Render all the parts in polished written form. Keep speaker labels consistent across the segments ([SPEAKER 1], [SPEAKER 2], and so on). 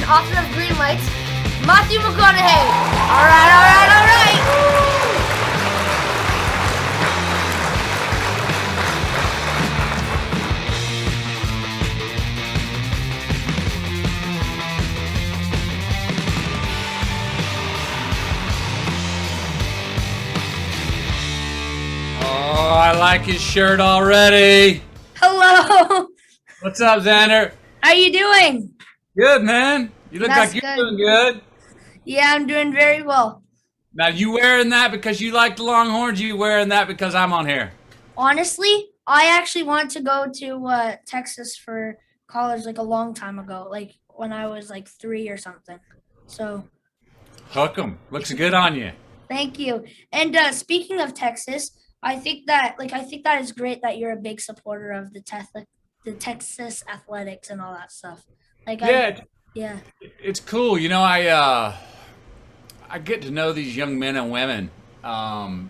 [SPEAKER 1] author of Greenlights, Matthew McConaughey. All right.
[SPEAKER 2] Oh, I like his shirt already.
[SPEAKER 1] Hello.
[SPEAKER 2] What's up, Zander?
[SPEAKER 1] How you doing?
[SPEAKER 2] Good, man. You look
[SPEAKER 1] That's
[SPEAKER 2] like you're
[SPEAKER 1] good.
[SPEAKER 2] doing good.
[SPEAKER 1] Yeah, I'm doing very well.
[SPEAKER 2] Now, you wearing that because you like the Longhorns? You wearing that because I'm on here?
[SPEAKER 1] Honestly, I actually wanted to go to Texas for college like a long time ago, like when I was like 3 or something. So
[SPEAKER 2] Hook 'em. Looks good on you.
[SPEAKER 1] thank you. And speaking of Texas, I think that is great that you're a big supporter of the Texas athletics and all that stuff. Like I
[SPEAKER 2] Yeah,
[SPEAKER 1] yeah.
[SPEAKER 2] it's cool. I get to know these young men and women, and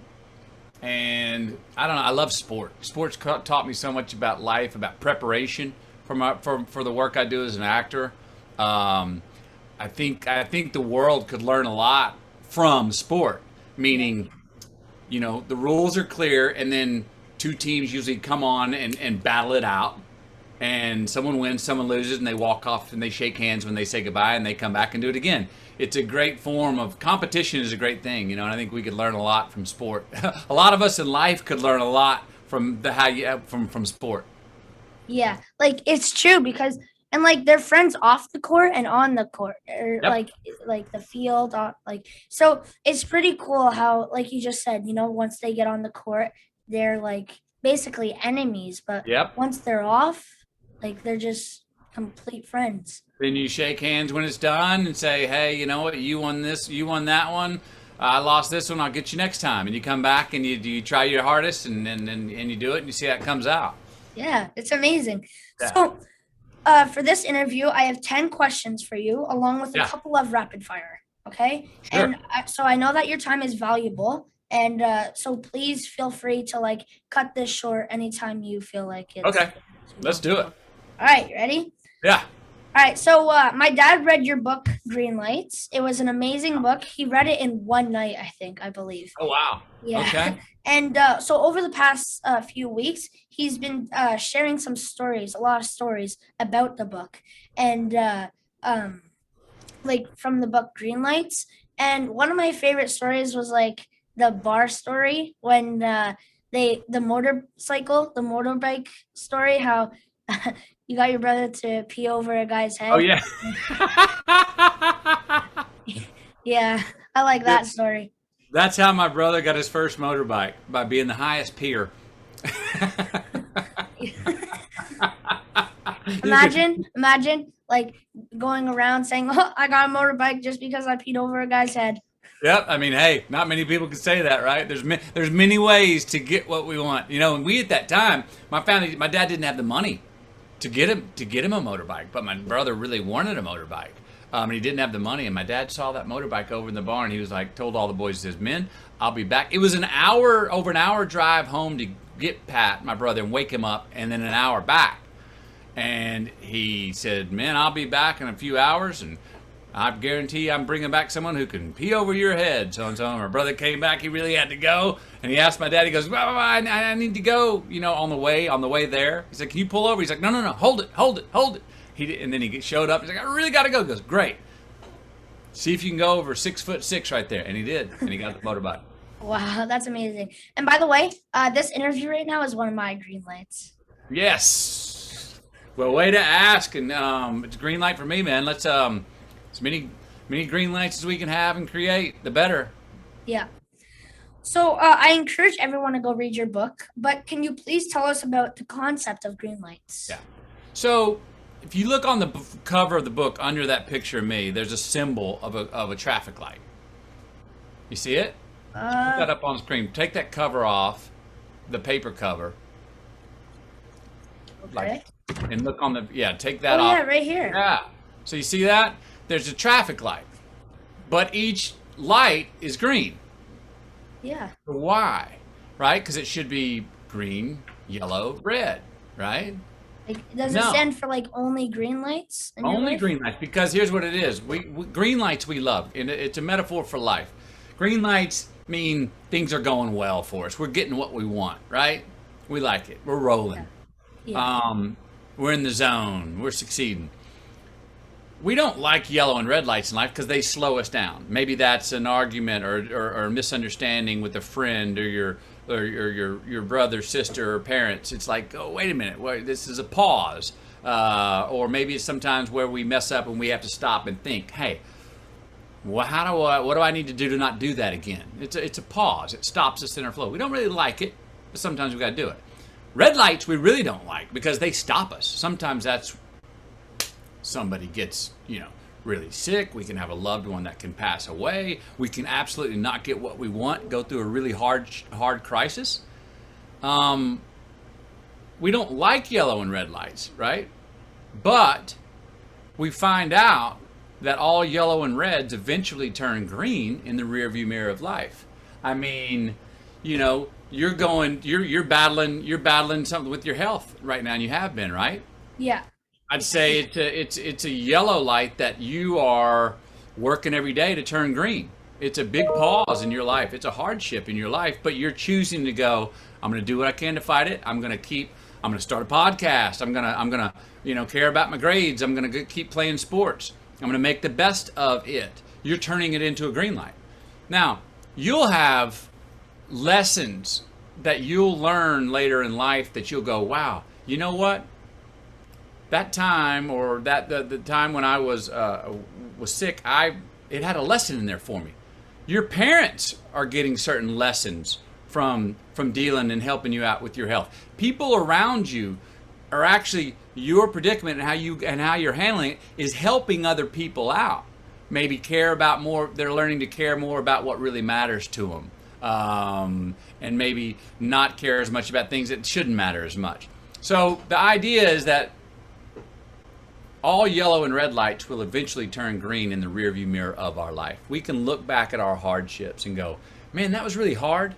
[SPEAKER 2] I don't know. I love sport. Sports taught me so much about life, about preparation for the work I do as an actor. Um, I think the world could learn a lot from sport. Meaning, the rules are clear, and then two teams usually come on and battle it out. And someone wins, someone loses, and they walk off and they shake hands when they say goodbye, and they come back and do it again. It's a great form of competition. Is a great thing, and I think we could learn a lot from sport. A lot of us in life could learn a lot from from sport.
[SPEAKER 1] Yeah, like it's true because and like they're friends off the court and on the court or
[SPEAKER 2] Yep.
[SPEAKER 1] like the field like so it's pretty cool how like you just said, once they get on the court, they're like basically enemies, but
[SPEAKER 2] Yep.
[SPEAKER 1] once they're off, like they're just complete friends.
[SPEAKER 2] Then you shake hands when it's done and say, "Hey, you know what? You won this. You won that one. I lost this one. I'll get you next time." And you come back and you try your hardest and you do it and you see how it comes out.
[SPEAKER 1] Yeah, it's amazing.
[SPEAKER 2] Yeah.
[SPEAKER 1] So for this interview, I have 10 questions for you, along with a
[SPEAKER 2] Yeah.
[SPEAKER 1] couple of rapid fire. Okay.
[SPEAKER 2] Sure.
[SPEAKER 1] And so I know that your time is valuable. And so please feel free to like cut this short anytime you feel like it's
[SPEAKER 2] Okay.
[SPEAKER 1] too
[SPEAKER 2] Let's
[SPEAKER 1] long.
[SPEAKER 2] do it.
[SPEAKER 1] All right. Ready?
[SPEAKER 2] Yeah.
[SPEAKER 1] All right. So my dad read your book, Greenlights. It was an amazing book. He read it in one night, I believe.
[SPEAKER 2] Oh, wow.
[SPEAKER 1] Yeah.
[SPEAKER 2] Okay.
[SPEAKER 1] And so over the past few weeks, he's been sharing a lot of stories about the book, and like from the book Greenlights. And one of my favorite stories was like the bar story when the motorbike story, how you got your brother to pee over a guy's head.
[SPEAKER 2] Oh, yeah.
[SPEAKER 1] Yeah, I like that story.
[SPEAKER 2] That's how my brother got his first motorbike, by being the highest peer.
[SPEAKER 1] Imagine like going around saying, "Oh, I got a motorbike just because I peed over a guy's head."
[SPEAKER 2] Yep. I mean, hey, not many people can say that, right? There's many ways to get what we want. And we at that time, my dad didn't have the money to get him a motorbike, but my brother really wanted a motorbike. And he didn't have the money, and my dad saw that motorbike over in the barn. He was like, told all the boys, he says, "Men, I'll be back." It was over an hour drive home to get Pat, my brother, and wake him up, and then an hour back. And he said, "Man, I'll be back in a few hours, and I guarantee I'm bringing back someone who can pee over your head." So and so. And my brother came back. He really had to go, and he asked my dad. He goes, "Well, I need to go." On the way there, he said, "Can you pull over?" He's like, "No, hold it." And then he showed up. He's like, "I really got to go." He goes, "Great. See if you can go over 6'6" right there." And he did. And he got the motorbike.
[SPEAKER 1] Wow, that's amazing. And by the way, this interview right now is one of my green lights.
[SPEAKER 2] Yes. Well, way to ask. And it's a green light for me, man. Let's as many green lights as we can have and create, the better.
[SPEAKER 1] Yeah. So I encourage everyone to go read your book, but can you please tell us about the concept of green lights?
[SPEAKER 2] Yeah. So if you look on the cover of the book, under that picture of me, there's a symbol of a traffic light. You see it? Put that up on screen. Take that cover off, the paper cover.
[SPEAKER 1] Okay.
[SPEAKER 2] And look on take that off.
[SPEAKER 1] Yeah, right here.
[SPEAKER 2] Yeah. So you see that? There's a traffic light, but each light is green.
[SPEAKER 1] Yeah.
[SPEAKER 2] Why? Right? Because it should be green, yellow, red, right?
[SPEAKER 1] Like, does it
[SPEAKER 2] No,
[SPEAKER 1] stand for like only green lights in your
[SPEAKER 2] only
[SPEAKER 1] life?
[SPEAKER 2] green lights, because here's what it is. Green lights we love, and it's a metaphor for life. Green lights mean things are going well for us. We're getting what we want, right? We like it. We're rolling.
[SPEAKER 1] Yeah. Yeah.
[SPEAKER 2] Um, we're in the zone. We're succeeding. We don't like yellow and red lights in life because they slow us down. Maybe that's an argument or a misunderstanding with a friend or your brother, sister, or parents. It's like, oh, wait a minute, this is a pause. Or maybe it's sometimes where we mess up and we have to stop and think, hey, well, what do I need to do to not do that again? It's a pause. It stops us in our flow. We don't really like it, but sometimes we got to do it. Red lights we really don't like because they stop us. Sometimes that's somebody gets, really sick. We can have a loved one that can pass away. We can absolutely not get what we want, go through a really hard crisis. We don't like yellow and red lights, right? But we find out that all yellow and reds eventually turn green in the rearview mirror of life. I mean, you're battling something with your health right now, and you have been, right?
[SPEAKER 1] Yeah.
[SPEAKER 2] I'd say it's a yellow light that you are working every day to turn green. It's a big pause in your life. It's a hardship in your life, but you're choosing to go, I'm going to do what I can to fight it. I'm going to start a podcast. I'm going to care about my grades. I'm going to keep playing sports. I'm going to make the best of it. You're turning it into a green light. Now, you'll have lessons that you'll learn later in life that you'll go, wow, you know what? That time, or the time when I was sick, it had a lesson in there for me. Your parents are getting certain lessons from dealing and helping you out with your health. People around you are actually, your predicament and how you're handling it is helping other people out. Maybe care about more. They're learning to care more about what really matters to them, and maybe not care as much about things that shouldn't matter as much. So the idea is that all yellow and red lights will eventually turn green in the rearview mirror of our life. We can look back at our hardships and go, man, that was really hard.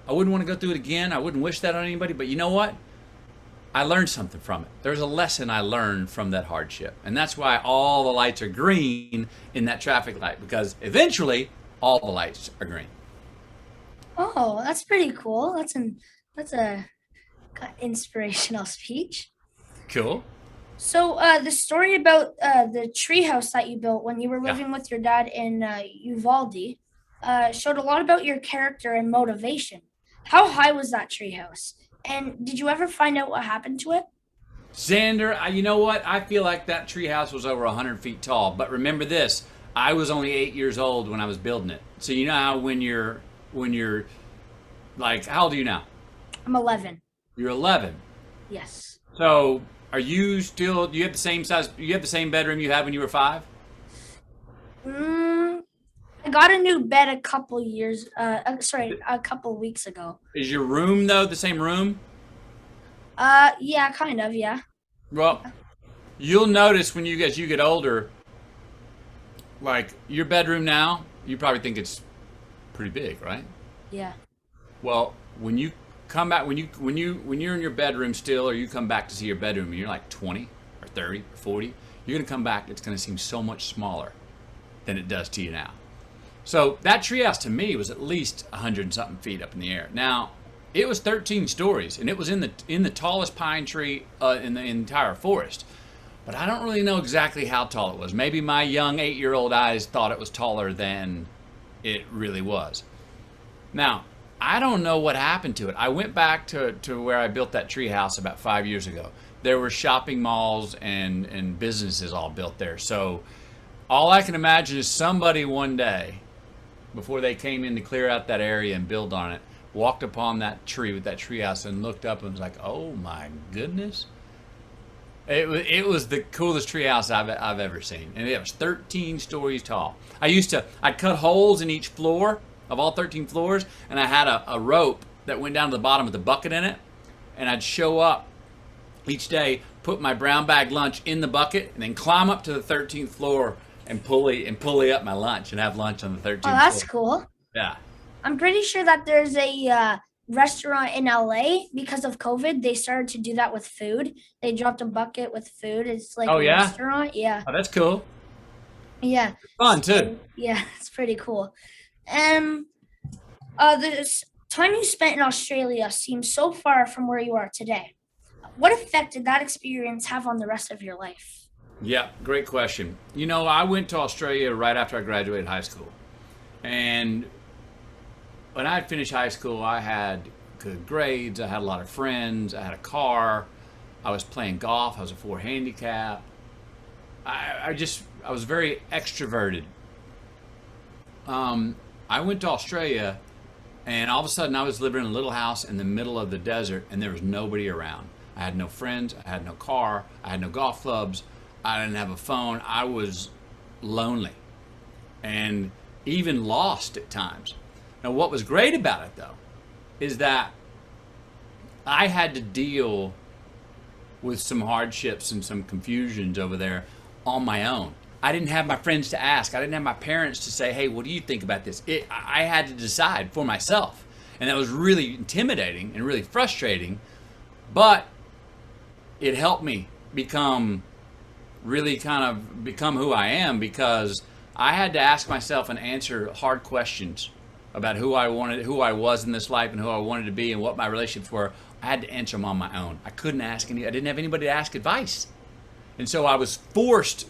[SPEAKER 2] I wouldn't want to go through it again. I wouldn't wish that on anybody. But you know what? I learned something from it. There's a lesson I learned from that hardship. And that's why all the lights are green in that traffic light, because eventually all the lights are green.
[SPEAKER 1] Oh, that's pretty cool. That's a inspirational speech.
[SPEAKER 2] Cool.
[SPEAKER 1] So, the story about the treehouse that you built when you were
[SPEAKER 2] Yeah.
[SPEAKER 1] living with your dad in Uvalde showed a lot about your character and motivation. How high was that treehouse? And did you ever find out what happened to it?
[SPEAKER 2] Zander, you know what? I feel like that treehouse was over 100 feet tall. But remember this, I was only 8 years old when I was building it. So you know how when you're like, how old are you now?
[SPEAKER 1] I'm 11.
[SPEAKER 2] You're 11.
[SPEAKER 1] Yes.
[SPEAKER 2] So do you have the same size, you have the same bedroom you had when you were 5?
[SPEAKER 1] Mm, I got a new bed a couple weeks ago.
[SPEAKER 2] Is your room though the same room?
[SPEAKER 1] Yeah, kind of, yeah.
[SPEAKER 2] Well, you'll notice as you get older, like your bedroom now, you probably think it's pretty big, right?
[SPEAKER 1] Yeah.
[SPEAKER 2] Well, when you come back, when you're in your bedroom still, or you come back to see your bedroom, and you're like 20 or 30 or 40, you're gonna come back. It's gonna seem so much smaller than it does to you now. So that treehouse to me was at least 100 and something feet up in the air. Now, it was 13 stories, and it was in the tallest pine tree in the entire forest. But I don't really know exactly how tall it was. Maybe my young 8-year-old eyes thought it was taller than it really was. Now, I don't know what happened to it. I went back to where I built that tree house about 5 years ago. There were shopping malls and businesses all built there. So all I can imagine is somebody one day, before they came in to clear out that area and build on it, walked upon that tree with that tree house and looked up and was like, oh my goodness. It was the coolest treehouse I've ever seen, and it was 13 stories tall. I'd cut holes in each floor of all 13 floors, and I had a rope that went down to the bottom with a bucket in it, and I'd show up each day, put my brown bag lunch in the bucket, and then climb up to the 13th floor and pulley up my lunch and have lunch on the 13th
[SPEAKER 1] Oh, that's
[SPEAKER 2] floor.
[SPEAKER 1] cool.
[SPEAKER 2] Yeah.
[SPEAKER 1] I'm pretty sure that there's a restaurant in LA because of COVID. They started to do that with food. They dropped a bucket with food. It's like
[SPEAKER 2] Oh
[SPEAKER 1] a
[SPEAKER 2] yeah,
[SPEAKER 1] restaurant. Yeah.
[SPEAKER 2] oh that's cool.
[SPEAKER 1] Yeah.
[SPEAKER 2] Fun too.
[SPEAKER 1] So yeah, it's pretty cool. Um, this time you spent in Australia seems so far from where you are today. What effect did that experience have on the rest of your life?
[SPEAKER 2] Yeah, great question. I went to Australia right after I graduated high school, and when I had finished high school, I had good grades. I had a lot of friends. I had a car. I was playing golf. I was a four handicap. I was very extroverted. I went to Australia, and all of a sudden I was living in a little house in the middle of the desert, and there was nobody around. I had no friends. I had no car. I had no golf clubs. I didn't have a phone. I was lonely and even lost at times. Now, what was great about it, though, is that I had to deal with some hardships and some confusions over there on my own. I didn't have my friends to ask. I didn't have my parents to say, hey, what do you think about this? I had to decide for myself. And that was really intimidating and really frustrating, but it helped me become really kind of become who I am, because I had to ask myself and answer hard questions about who I was in this life and who I wanted to be and what my relationships were. I had to answer them on my own. I didn't have anybody to ask advice. And so I was forced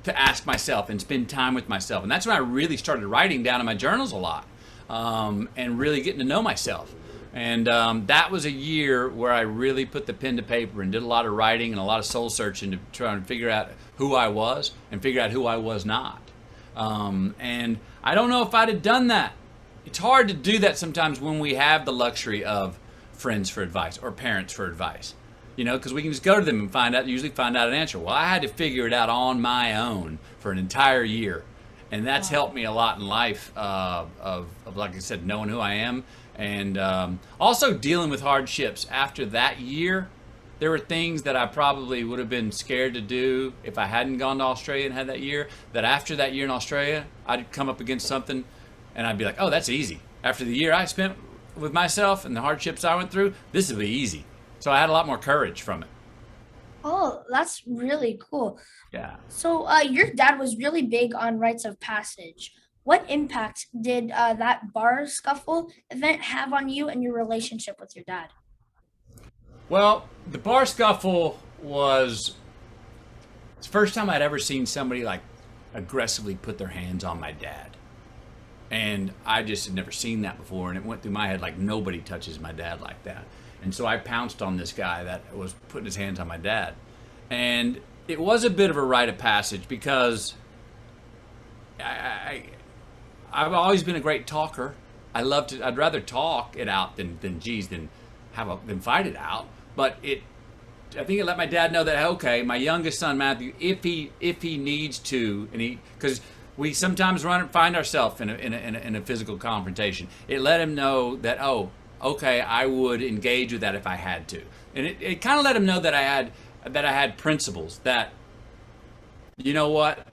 [SPEAKER 2] to ask myself and spend time with myself. And that's when I really started writing down in my journals a lot, and really getting to know myself. And that was a year where I really put the pen to paper and did a lot of writing and a lot of soul searching to try and figure out who I was and figure out who I was not. And I don't know if I'd have done that. It's hard to do that sometimes when we have the luxury of friends for advice or parents for advice, because we can just go to them and usually find out an answer. Well, I had to figure it out on my own for an entire year. And that's helped me a lot in life, of, like I said, knowing who I am, and also dealing with hardships. After that year, there were things that I probably would have been scared to do if I hadn't gone to Australia and had that year, that after that year in Australia, I'd come up against something and I'd be like, oh, that's easy. After the year I spent with myself and the hardships I went through, this will be easy. So I had a lot more courage from it.
[SPEAKER 1] Oh, that's really cool.
[SPEAKER 2] Yeah.
[SPEAKER 1] So, your dad was really big on rites of passage. What impact did that bar scuffle event have on you and your relationship with your dad?
[SPEAKER 2] Well, the bar scuffle was the first time I'd ever seen somebody like aggressively put their hands on my dad. And I just had never seen that before. And it went through my head like nobody touches my dad like that. And so I pounced on this guy that was putting his hands on my dad. And it was a bit of a rite of passage because I've always been a great talker. I'd rather talk it out than fight it out. But I think it let my dad know that, okay, my youngest son Matthew, if he needs to, because we sometimes find ourselves in a physical confrontation. It let him know that, oh, okay, I would engage with that if I had to, and it kind of let him know that I had principles. That, you know what,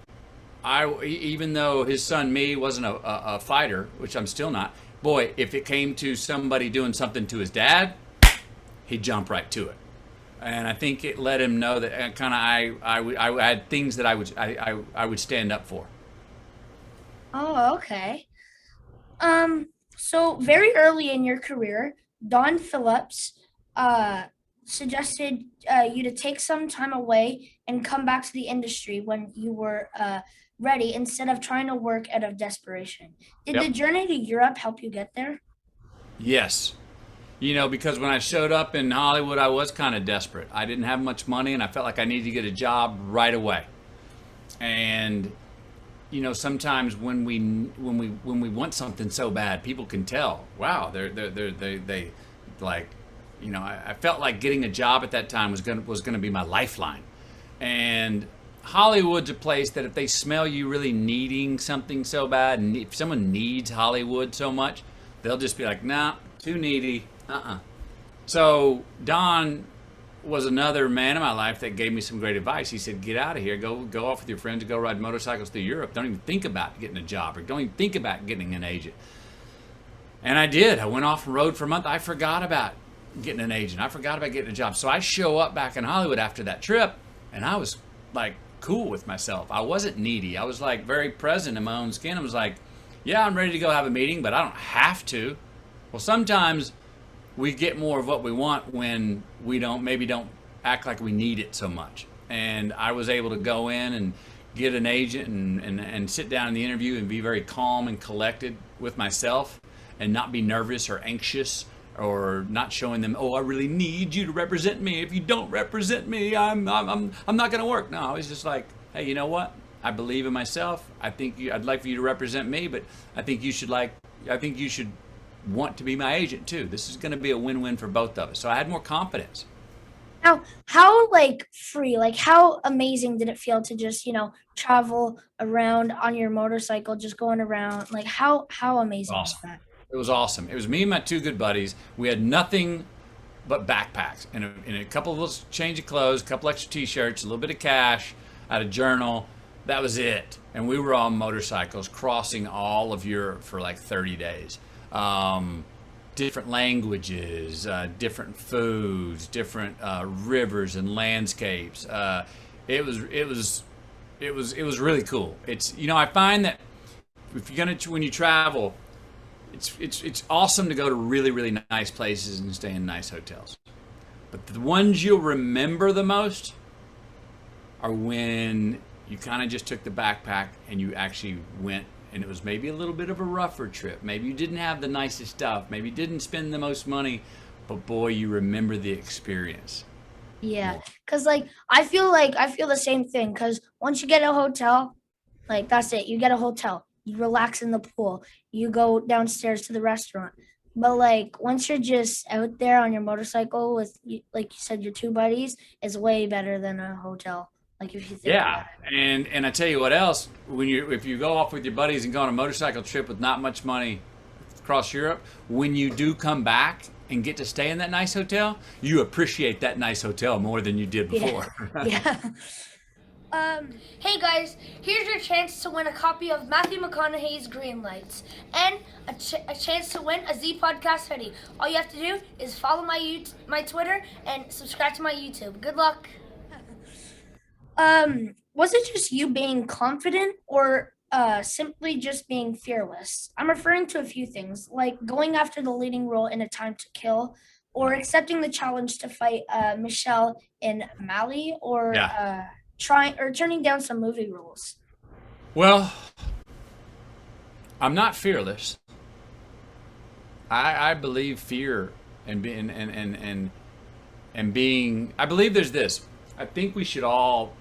[SPEAKER 2] even though his son me wasn't a fighter, which I'm still not. Boy, if it came to somebody doing something to his dad, he'd jump right to it. And I think it let him know that I had things that I would stand up for.
[SPEAKER 1] Oh, okay. So very early in your career, Don Phillips suggested you to take some time away and come back to the industry when you were ready instead of trying to work out of desperation. Did the
[SPEAKER 2] Yep.
[SPEAKER 1] journey to Europe help you get there?
[SPEAKER 2] Yes. Because when I showed up in Hollywood, I was kind of desperate. I didn't have much money, and I felt like I needed to get a job right away. And sometimes when we want something so bad, people can tell. Wow, they like, I felt like getting a job at that time was gonna be my lifeline. And Hollywood's a place that if they smell you really needing something so bad, and if someone needs Hollywood so much, they'll just be like, nah, too needy. So Don was another man in my life that gave me some great advice. He said, get out of here, go off with your friends, go ride motorcycles through Europe. Don't even think about getting a job, or don't even think about getting an agent. And I did. I went off and rode for a month. I forgot about getting an agent. I forgot about getting a job. So I show up back in Hollywood after that trip, and I was like cool with myself. I wasn't needy. I was like very present in my own skin. I was like, yeah, I'm ready to go have a meeting, but I don't have to. Well, sometimes we get more of what we want when we don't act like we need it so much. And I was able to go in and get an agent and sit down in the interview and be very calm and collected with myself and not be nervous or anxious or not showing them, oh, I really need you to represent me. If you don't represent me, I'm not going to work. No, I was just like, hey, you know what? I believe in myself. I'd like for you to represent me, but I think you should want to be my agent too. This is going to be a win-win for both of us. So I had more confidence.
[SPEAKER 1] How like free, like how amazing did it feel to just, travel around on your motorcycle, just going around? Like how amazing was
[SPEAKER 2] Awesome.
[SPEAKER 1] that?
[SPEAKER 2] It was awesome. It was me and my two good buddies. We had nothing but backpacks and a couple of little change of clothes, a couple extra t-shirts, a little bit of cash, I had a journal. That was it. And we were on motorcycles crossing all of Europe for like 30 days. Different languages, different foods, different rivers and landscapes. It was really cool. It's, I find that if you're gonna when you travel, it's awesome to go to really really nice places and stay in nice hotels. But the ones you'll remember the most are when you kind of just took the backpack and you actually went, and it was maybe a little bit of a rougher trip. Maybe you didn't have the nicest stuff. Maybe you didn't spend the most money, but boy, you remember the experience.
[SPEAKER 1] Yeah, because like I feel the same thing. Because once you get a hotel, like that's it. You get a hotel. You relax in the pool. You go downstairs to the restaurant. But like once you're just out there on your motorcycle with, like you said, your two buddies, is way better than a hotel. Like if you think
[SPEAKER 2] Yeah,
[SPEAKER 1] about
[SPEAKER 2] and I tell you what else, if you go off with your buddies and go on a motorcycle trip with not much money across Europe, when you do come back and get to stay in that nice hotel, you appreciate that nice hotel more than you did
[SPEAKER 1] it. Yeah,
[SPEAKER 2] before.
[SPEAKER 1] yeah.
[SPEAKER 3] Hey guys, here's your chance to win a copy of Matthew McConaughey's Greenlights and a chance to win a Z Podcast hoodie. All you have to do is follow my Twitter and subscribe to my YouTube. Good luck.
[SPEAKER 1] Was it just you being confident or simply just being fearless? I'm referring to a few things, like going after the leading role in A Time to Kill, or accepting the challenge to fight Michelle in Mali, or
[SPEAKER 2] Yeah.
[SPEAKER 1] trying or turning down some movie roles.
[SPEAKER 2] Well, I'm not fearless. I believe fear and being and being. I believe there's this. I think we should all.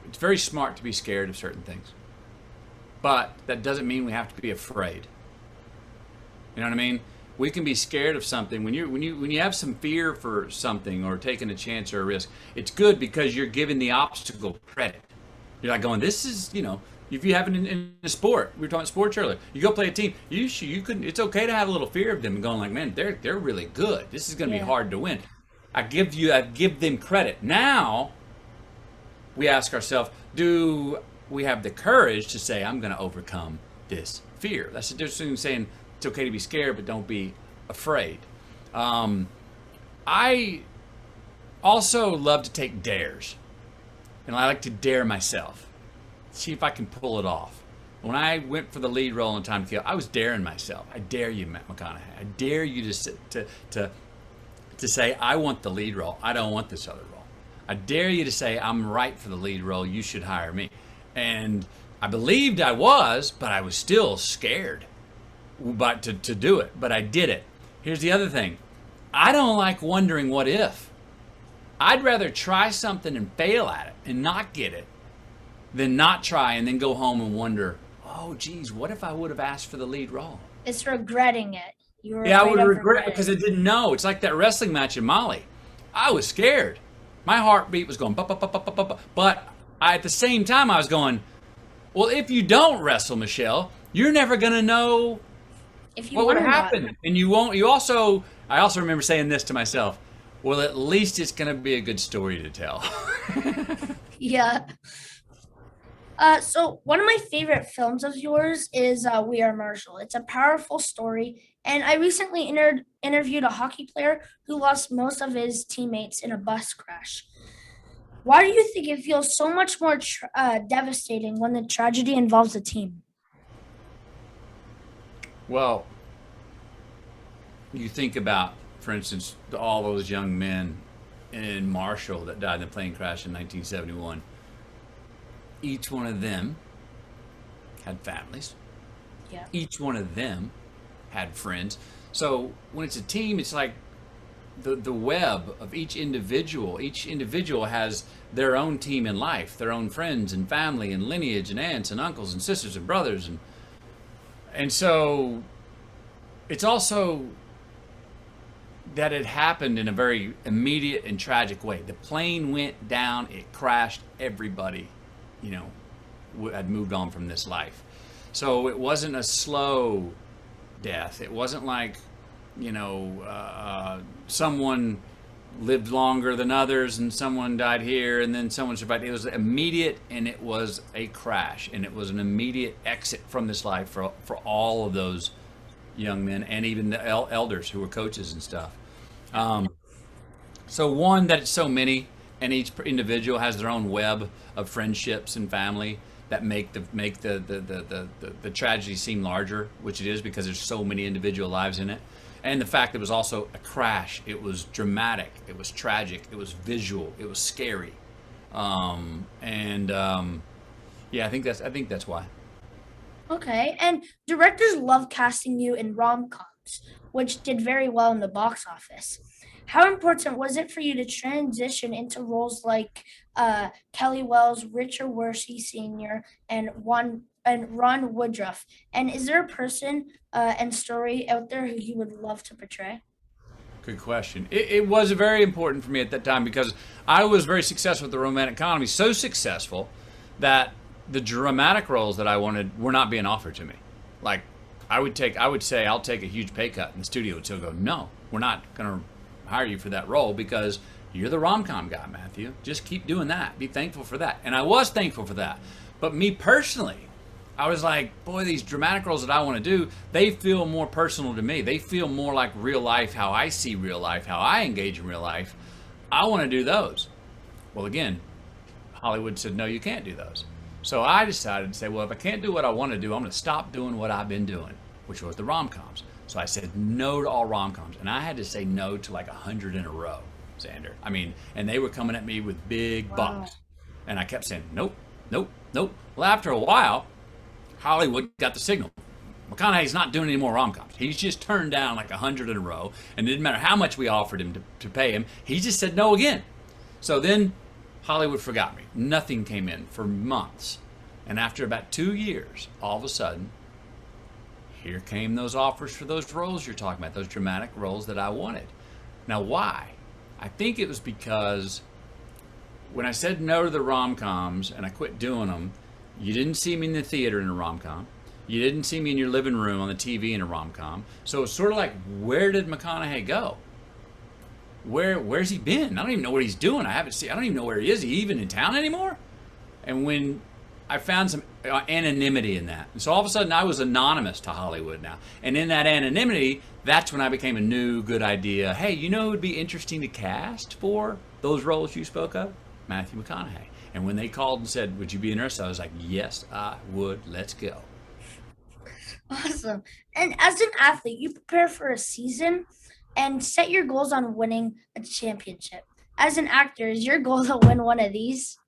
[SPEAKER 2] It's very smart to be scared of certain things, but that doesn't mean we have to be afraid. You know what I mean? We can be scared of something when you have some fear for something or taking a chance or a risk. It's good because you're giving the obstacle credit. You're like going, this is, if you have it in a sport, we were talking sports earlier. You go play a team. You couldn't. It's okay to have a little fear of them and going like, man, they're really good. This is going to be
[SPEAKER 1] Yeah.
[SPEAKER 2] hard to win. I give them credit. Now we ask ourselves, do we have the courage to say, I'm going to overcome this fear? That's the difference between saying it's okay to be scared, but don't be afraid. I also love to take dares, and I like to dare myself, see if I can pull it off. When I went for the lead role in Time to Kill, I was daring myself. I dare you, Matt McConaughey. I dare you to say, I want the lead role. I don't want this other role. I dare you to say, I'm right for the lead role. You should hire me. And I believed I was, but I was still scared to do it. But I did it. Here's the other thing. I don't like wondering what if. I'd rather try something and fail at it and not get it than not try and then go home and wonder, oh, geez, what if I would have asked for the lead role?
[SPEAKER 1] It's regretting it. You were
[SPEAKER 2] Yeah, I
[SPEAKER 1] afraid
[SPEAKER 2] would
[SPEAKER 1] of
[SPEAKER 2] regret it
[SPEAKER 1] regretting.
[SPEAKER 2] because I didn't know. It's like that wrestling match in Mali. I was scared. My heartbeat was going, but at the same time, I was going, well, if you don't wrestle, Michelle, you're never going to know
[SPEAKER 1] If you
[SPEAKER 2] what would
[SPEAKER 1] won or not.
[SPEAKER 2] happen. And I also remember saying this to myself, well, at least it's going to be a good story to tell.
[SPEAKER 1] Yeah. So one of my favorite films of yours is We Are Marshall. It's a powerful story, and I recently interviewed a hockey player who lost most of his teammates in a bus crash. Why do you think it feels so much more devastating when the tragedy involves a team?
[SPEAKER 2] Well, you think about, for instance, all those young men in Marshall that died in the plane crash in 1971. Each one of them had families.
[SPEAKER 1] Yeah.
[SPEAKER 2] Each one of them had friends. So when it's a team, it's like the web of each individual. Each individual has their own team in life, their own friends and family and lineage and aunts and uncles and sisters and brothers, and so it's also that it happened in a very immediate and tragic way. The plane went down, it crashed, everybody, you know, had moved on from this life. So it wasn't a slow death. It wasn't like, someone lived longer than others and someone died here and then someone survived. It was immediate, and it was a crash, and it was an immediate exit from this life for all of those young men and even the elders who were coaches and stuff. Um, so one, that it's so many, and each individual has their own web of friendships and family that make the tragedy seem larger, which it is because there's so many individual lives in it. And the fact that it was also a crash, it was dramatic, it was tragic, it was visual, it was scary, yeah, I think that's why.
[SPEAKER 1] Okay, and directors love casting you in rom-coms, which did very well in the box office. How important was it for you to transition into roles like Kelly Wells, Richard Wersey Sr., and Ron Woodruff? And is there a person and story out there who you would love to portray?
[SPEAKER 2] Good question. It was very important for me at that time because I was very successful with the romantic comedy, so successful that the dramatic roles that I wanted were not being offered to me. Like I would say I'll take a huge pay cut, and the studio would still go, no, we're not going to hire you for that role because you're the rom-com guy, Matthew. Just keep doing that. Be thankful for that. And I was thankful for that. But me personally, I was like, boy, these dramatic roles that I want to do, they feel more personal to me. They feel more like real life, how I see real life, how I engage in real life. I want to do those. Well, again, Hollywood said, no, you can't do those. So I decided to say, well, if I can't do what I want to do, I'm going to stop doing what I've been doing, which was the rom-coms. So I said no to all rom-coms. And I had to say no to like 100 in a row, Zander. I mean, and they were coming at me with big
[SPEAKER 1] Wow.
[SPEAKER 2] bucks. And I kept saying, nope, nope, nope. Well, after a while, Hollywood got the signal. McConaughey's not doing any more rom-coms. He's just turned down like 100 in a row. And it didn't matter how much we offered him to pay him. He just said no again. So then Hollywood forgot me. Nothing came in for months. And after about 2 years, all of a sudden, here came those offers for those roles you're talking about, those dramatic roles that I wanted. Now, why? I think it was because when I said no to the rom-coms and I quit doing them, you didn't see me in the theater in a rom-com. You didn't see me in your living room on the TV in a rom-com. So it's sort of like, where did McConaughey go? Where's he been? I don't even know what he's doing. I don't even know where he is. Is he even in town anymore? And when I found some anonymity in that. And so all of a sudden I was anonymous to Hollywood now. And in that anonymity, that's when I became a new good idea. Hey, you know who would be interesting to cast for those roles you spoke of? Matthew McConaughey. And when they called and said, would you be interested? I was like, yes, I would. Let's go.
[SPEAKER 1] Awesome. And as an athlete, you prepare for a season and set your goals on winning a championship. As an actor, is your goal to win one of these?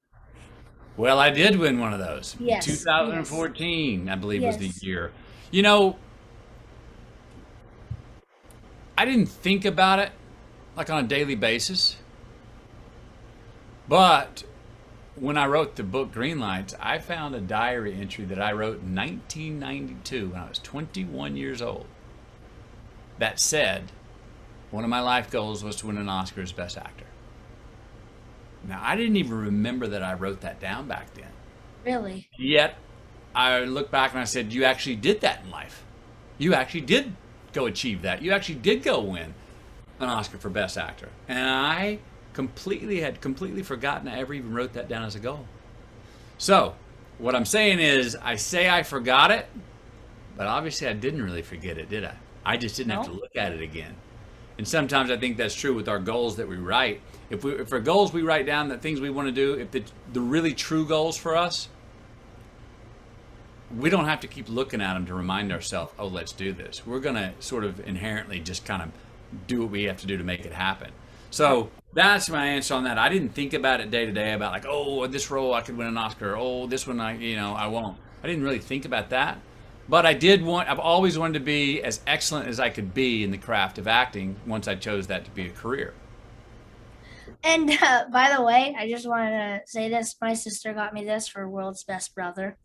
[SPEAKER 2] Well, I did win one of those.
[SPEAKER 1] Yes.
[SPEAKER 2] 2014, I believe, was the
[SPEAKER 1] Yes.
[SPEAKER 2] year. You know, I didn't think about it like on a daily basis. But when I wrote the book Greenlights, I found a diary entry that I wrote in 1992 when I was 21 years old that said one of my life goals was to win an Oscar as Best Actor. Now, I didn't even remember that I wrote that down back then.
[SPEAKER 1] Really?
[SPEAKER 2] Yet, I look back and I said, you actually did that in life. You actually did go achieve that. You actually did go win an Oscar for Best Actor. And I had completely forgotten I ever even wrote that down as a goal. So, What I'm saying is, I say I forgot it, but obviously I didn't really forget it, did I? I just didn't have to
[SPEAKER 1] No.
[SPEAKER 2] look at it again. And sometimes I think that's true with our goals that we write. If our goals we write down, the things we want to do, if the really true goals for us, we don't have to keep looking at them to remind ourselves, oh, let's do this. We're going to sort of inherently just kind of do what we have to do to make it happen. So that's my answer on that. I didn't think about it day to day about like, oh, this role I could win an Oscar. Oh, this one I won't. I didn't really think about that. But I've always wanted to be as excellent as I could be in the craft of acting once I chose that to be a career.
[SPEAKER 1] And by the way, I just wanted to say this. My sister got me this for World's Best Brother.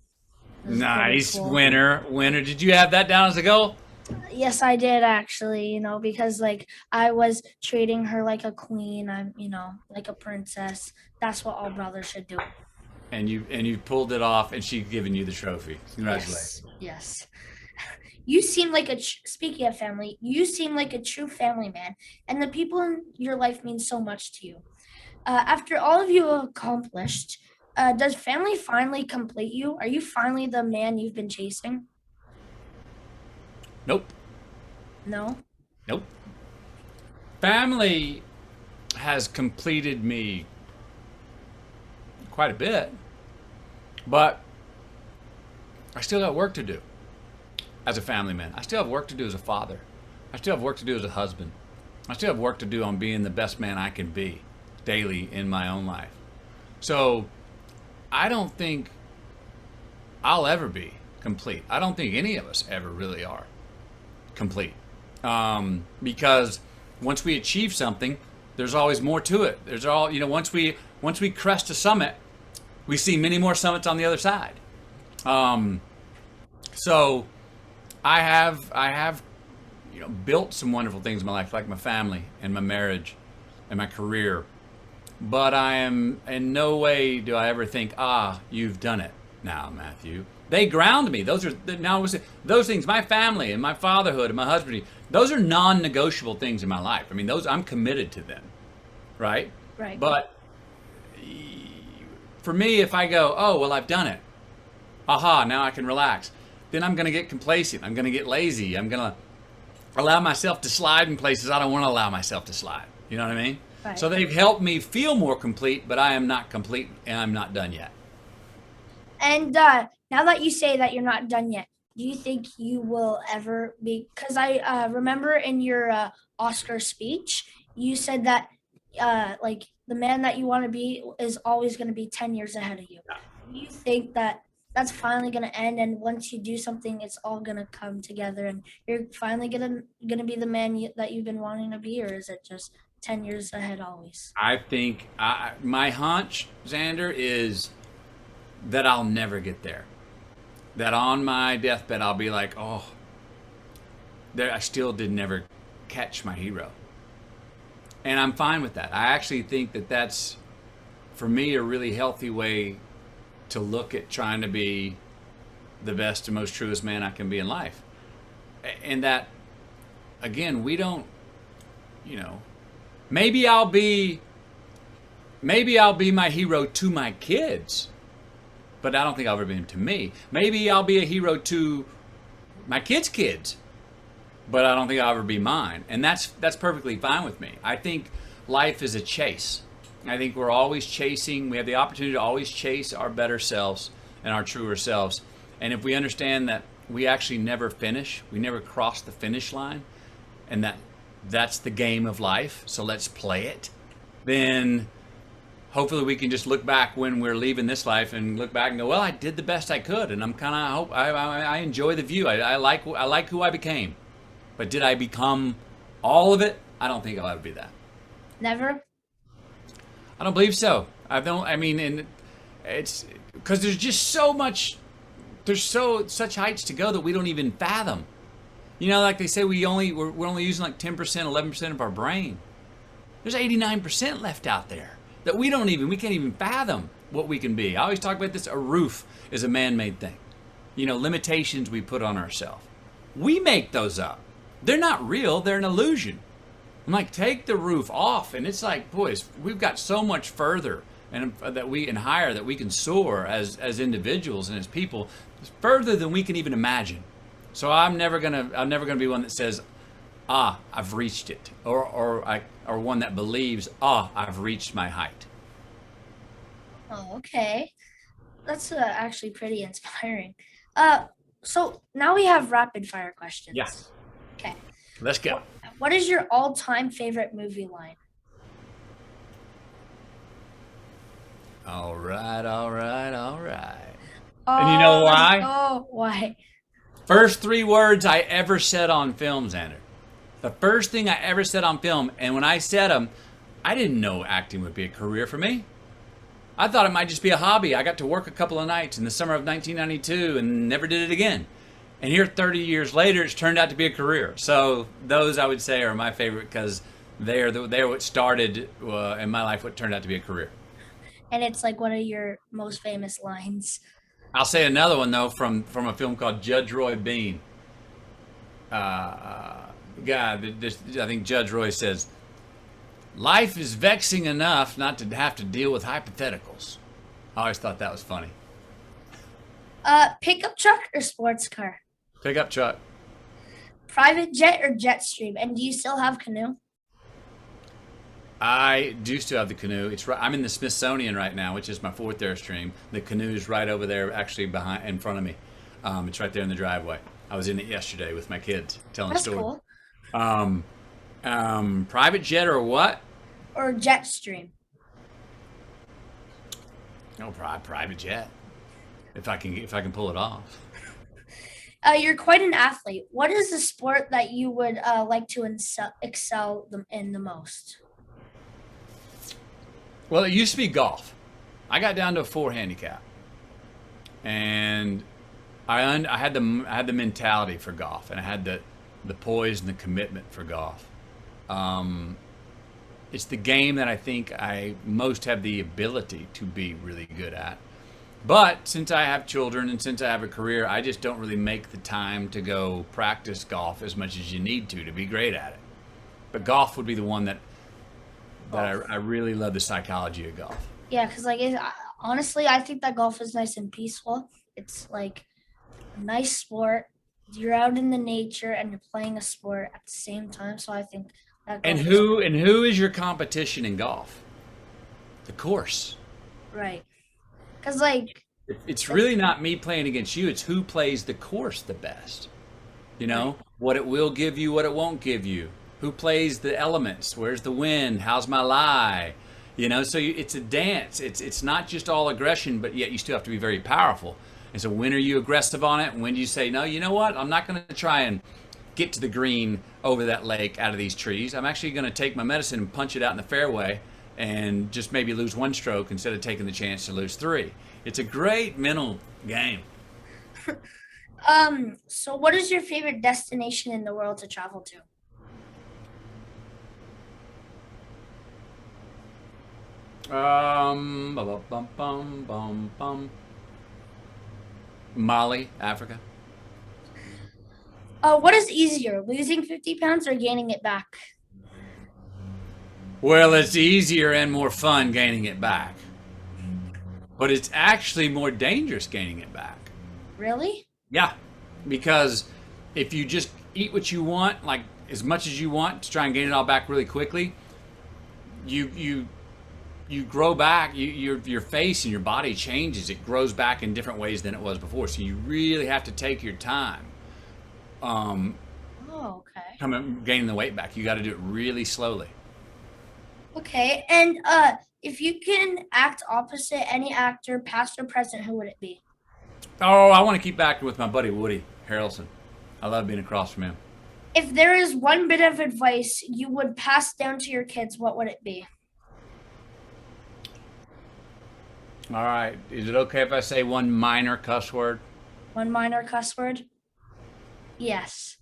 [SPEAKER 1] This is pretty
[SPEAKER 2] Nice.
[SPEAKER 1] cool.
[SPEAKER 2] Winner. Did you have that down as a goal?
[SPEAKER 1] Yes, I did actually, because like I was treating her like a queen. I'm, like a princess. That's what all brothers should do.
[SPEAKER 2] And you pulled it off, and she's given you the trophy. Congratulations.
[SPEAKER 1] Yes. You seem like speaking of family, you seem like a true family man, and the people in your life mean so much to you. After all of you have accomplished, does family finally complete you? Are you finally the man you've been chasing?
[SPEAKER 2] Nope.
[SPEAKER 1] No?
[SPEAKER 2] Nope. Family has completed me quite a bit, but I still got work to do as a family man. I still have work to do as a father. I still have work to do as a husband. I still have work to do on being the best man I can be daily in my own life. So I don't think I'll ever be complete. I don't think any of us ever really are complete. Because once we achieve something, there's always more to it. Once we crest a summit, we see many more summits on the other side. So I have built some wonderful things in my life, like my family and my marriage and my career. But I am in no way do I ever think, you've done it now, Matthew. They ground me. Those things, my family and my fatherhood and my husband, those are non-negotiable things in my life. I mean, I'm committed to them, right?
[SPEAKER 1] Right.
[SPEAKER 2] But for me, if I go, oh, well, I've done it. Now I can relax. Then I'm going to get complacent. I'm going to get lazy. I'm going to allow myself to slide in places I don't want to allow myself to slide. You know what I mean?
[SPEAKER 1] Right.
[SPEAKER 2] So they've helped me feel more complete, but I am not complete and I'm not done yet.
[SPEAKER 1] And now that you say that you're not done yet, do you think you will ever be? Because I remember in your Oscar speech, you said that like the man that you want to be is always going to be 10 years ahead of you. Do you think that that's finally going to end, and once you do something, it's all going to come together and you're finally going to be the man that you've been wanting to be, or is it just 10 years ahead always?
[SPEAKER 2] I think my hunch, Zander, is that I'll never get there. That on my deathbed, I'll be like, I still did never catch my hero. And I'm fine with that. I actually think that that's, for me, a really healthy way to look at trying to be the best and most truest man I can be in life. And that, again, we don't, maybe I'll be my hero to my kids, but I don't think I'll ever be him to me. Maybe I'll be a hero to my kids, but I don't think I'll ever be mine. And that's perfectly fine with me. I think life is a chase. I think we're always chasing. We have the opportunity to always chase our better selves and our truer selves. And if we understand that we actually never finish, we never cross the finish line, and that's the game of life, so let's play it, then hopefully we can just look back when we're leaving this life and look back and go, well, I did the best I could, and I enjoy the view. I like who I became. But did I become all of it? I don't think I'll ever be that.
[SPEAKER 1] Never?
[SPEAKER 2] I don't believe so. And it's because there's just so much, such heights to go that we don't even fathom. Like they say, we're only using like 10%, 11% of our brain. There's 89% left out there that we can't even fathom what we can be. I always talk about this, a roof is a man-made thing. Limitations we put on ourselves. We make those up. They're not real, they're an illusion. I'm like, take the roof off, and it's like, boys, we've got so much further and higher, that we can soar as individuals and as people further than we can even imagine. So I'm never gonna be one that says, I've reached it, or one that believes, I've reached my height.
[SPEAKER 1] Oh, okay. That's actually pretty inspiring. So now we have rapid fire
[SPEAKER 2] Yeah.
[SPEAKER 1] questions. Okay.
[SPEAKER 2] Let's go.
[SPEAKER 1] What is your all-time favorite movie line?
[SPEAKER 2] All right, all right, all right. And you know why?
[SPEAKER 1] Oh, why?
[SPEAKER 2] First 3 words I ever said on film, Xander. The first thing I ever said on film, and when I said them, I didn't know acting would be a career for me. I thought it might just be a hobby. I got to work a couple of nights in the summer of 1992 and never did it again. And here 30 years later, it's turned out to be a career. So those, I would say, are my favorite because they're what started in my life, what turned out to be a career.
[SPEAKER 1] And it's like one of your most famous lines.
[SPEAKER 2] I'll say another one, though, from a film called Judge Roy Bean. I think Judge Roy says, "Life is vexing enough not to have to deal with hypotheticals." I always thought that was funny.
[SPEAKER 1] Pickup truck or sports car?
[SPEAKER 2] Pickup truck.
[SPEAKER 1] Private jet or jet stream? And do you still have canoe?
[SPEAKER 2] I do still have the canoe. It's right. I'm in the Smithsonian right now, which is my 4th Airstream. The canoe's right over there, actually in front of me. It's right there in the driveway. I was in it yesterday with my kids, telling
[SPEAKER 1] That's
[SPEAKER 2] stories.
[SPEAKER 1] cool.
[SPEAKER 2] Private jet or what?
[SPEAKER 1] Or jet stream?
[SPEAKER 2] No, private jet. If I can pull it off.
[SPEAKER 1] You're quite an athlete. What is the sport that you would like to excel in the most?
[SPEAKER 2] Well, it used to be golf. I got down to a 4 handicap, and I had the mentality for golf, and I had the poise and the commitment for golf. It's the game that I think I most have the ability to be really good at. But since I have children and since I have a career, I just don't really make the time to go practice golf as much as you need to be great at it. But golf would be the one that I really love, the psychology of golf.
[SPEAKER 1] Yeah, because honestly, I think that golf is nice and peaceful. It's like a nice sport. You're out in the nature and you're playing a sport at the same time. So I think that.
[SPEAKER 2] And who is your competition in golf? The course.
[SPEAKER 1] Right. Because
[SPEAKER 2] it's really not me playing against you. It's who plays the course the best. You know, what it will give you, what it won't give you. Who plays the elements? Where's the wind? How's my lie? You know, so it's a dance. It's not just all aggression, but yet you still have to be very powerful. And so when are you aggressive on it? And when do you say, no, you know what? I'm not going to try and get to the green over that lake out of these trees. I'm actually going to take my medicine and punch it out in the fairway and just maybe lose 1 stroke instead of taking the chance to lose 3. It's a great mental game.
[SPEAKER 1] So what is your favorite destination in the world to travel to?
[SPEAKER 2] Mali, Africa.
[SPEAKER 1] What is easier, losing 50 pounds or gaining it back?
[SPEAKER 2] Well, it's easier and more fun gaining it back. But it's actually more dangerous gaining it back.
[SPEAKER 1] Really?
[SPEAKER 2] Yeah, because if you just eat what you want, like as much as you want, to try and gain it all back really quickly, you grow back. Your face and your body changes. It grows back in different ways than it was before. So you really have to take your time.
[SPEAKER 1] Okay.
[SPEAKER 2] Gaining the weight back, you got to do it really slowly.
[SPEAKER 1] Okay, and if you can act opposite any actor, past or present, who would it be?
[SPEAKER 2] Oh, I want to keep acting with my buddy Woody Harrelson. I love being across from him.
[SPEAKER 1] If there is one bit of advice you would pass down to your kids, what would it be?
[SPEAKER 2] All right. Is it okay if I say one minor cuss word?
[SPEAKER 1] One minor cuss word? Yes.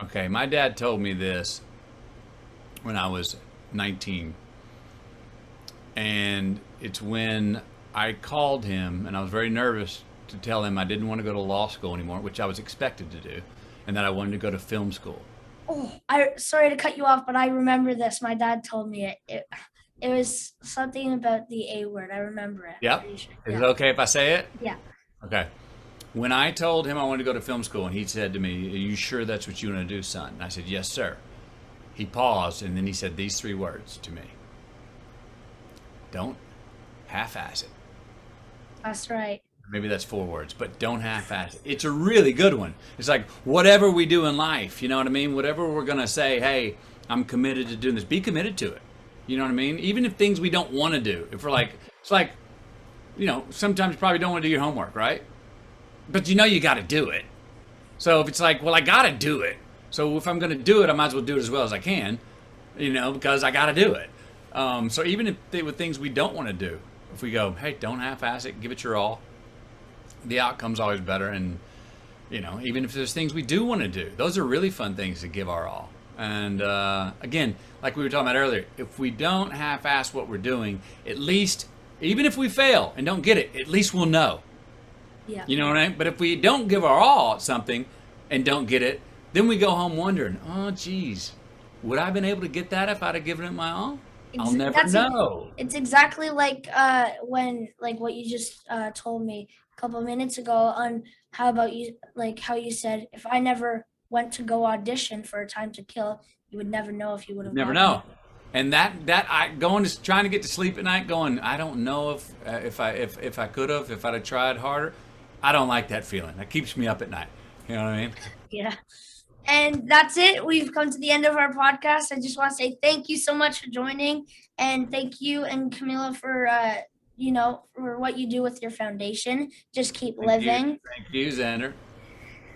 [SPEAKER 2] Okay. My dad told me this when I was 19. And it's when I called him and I was very nervous to tell him I didn't want to go to law school anymore, which I was expected to do, and that I wanted to go to film school.
[SPEAKER 1] Oh, sorry to cut you off, but I remember this. My dad told me it It was something about the A word. I remember it.
[SPEAKER 2] Yep.
[SPEAKER 1] Pretty sure.
[SPEAKER 2] Is
[SPEAKER 1] Yeah.
[SPEAKER 2] it okay if I say it?
[SPEAKER 1] Yeah.
[SPEAKER 2] Okay. When I told him I wanted to go to film school, and he said to me, "Are you sure that's what you want to do, son?" And I said, "Yes, sir." He paused, and then he said these 3 words to me: "Don't half-ass it."
[SPEAKER 1] That's right.
[SPEAKER 2] Maybe that's 4 words, but don't half-ass it. It's a really good one. It's like whatever we do in life, you know what I mean? Whatever we're gonna say, hey, I'm committed to doing this. Be committed to it. You know what I mean? Even if things we don't want to do. If we're like, it's like, sometimes you probably don't want to do your homework, right? But you got to do it. So if it's like, well, I got to do it. So if I'm going to do it, I might as well do it as well as I can, because I got to do it. So even if with things we don't want to do, if we go, hey, don't half-ass it, give it your all, the outcome's always better. And, even if there's things we do want to do, those are really fun things to give our all. And again, like we were talking about earlier, if we don't half-ass what we're doing, at least, even if we fail and don't get it, at least we'll know.
[SPEAKER 1] Yeah.
[SPEAKER 2] You know what I mean? But if we don't give our all at something and don't get it, then we go home wondering, oh, geez, would I have been able to get that if I'd have given it my all? I'll never know.
[SPEAKER 1] It's exactly like what you just told me a couple of minutes ago on how you said, if I never went to go audition for A Time to Kill, you would never know if you would have.
[SPEAKER 2] Never know. And that I going to trying to get to sleep at night, going, I don't know if I could have, if I'd have tried harder. I don't like that feeling. That keeps me up at night. You know what I mean?
[SPEAKER 1] Yeah. And that's it. We've come to the end of our podcast. I just want to say thank you so much for joining, and thank you and Camila for for what you do with your foundation. Just keep living.
[SPEAKER 2] Thank you, Zander.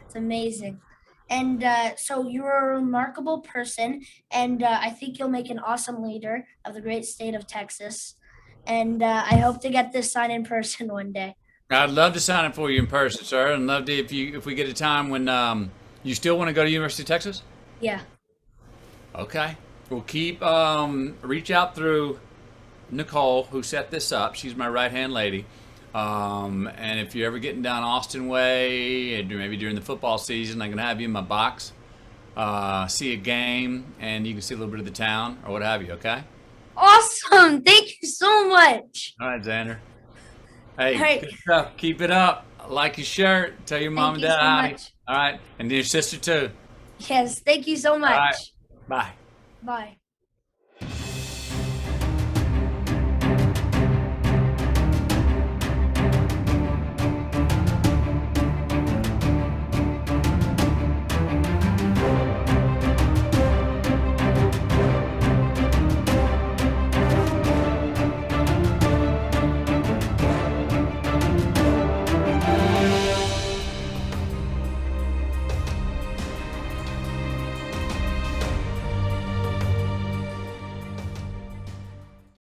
[SPEAKER 1] It's amazing. And so you're a remarkable person, and I think you'll make an awesome leader of the great state of Texas. And I hope to get this sign in person one day.
[SPEAKER 2] I'd love to sign it for you in person, sir. And love to if we get a time when you still want to go to University of Texas.
[SPEAKER 1] Yeah.
[SPEAKER 2] Okay. We'll keep reach out through Nicole, who set this up. She's my right-hand lady. And if you're ever getting down Austin way, and maybe during the football season, I'm gonna have you in my box, see a game, and you can see a little bit of the town or what have you. Okay.
[SPEAKER 1] Awesome! Thank you so much.
[SPEAKER 2] All right, Zander. Hey,
[SPEAKER 1] All right.
[SPEAKER 2] Good stuff. Keep it up. Like your shirt. Tell your mom and dad hi. All right, and your sister too.
[SPEAKER 1] Yes. Thank you so much.
[SPEAKER 2] All right. Bye.
[SPEAKER 1] Bye.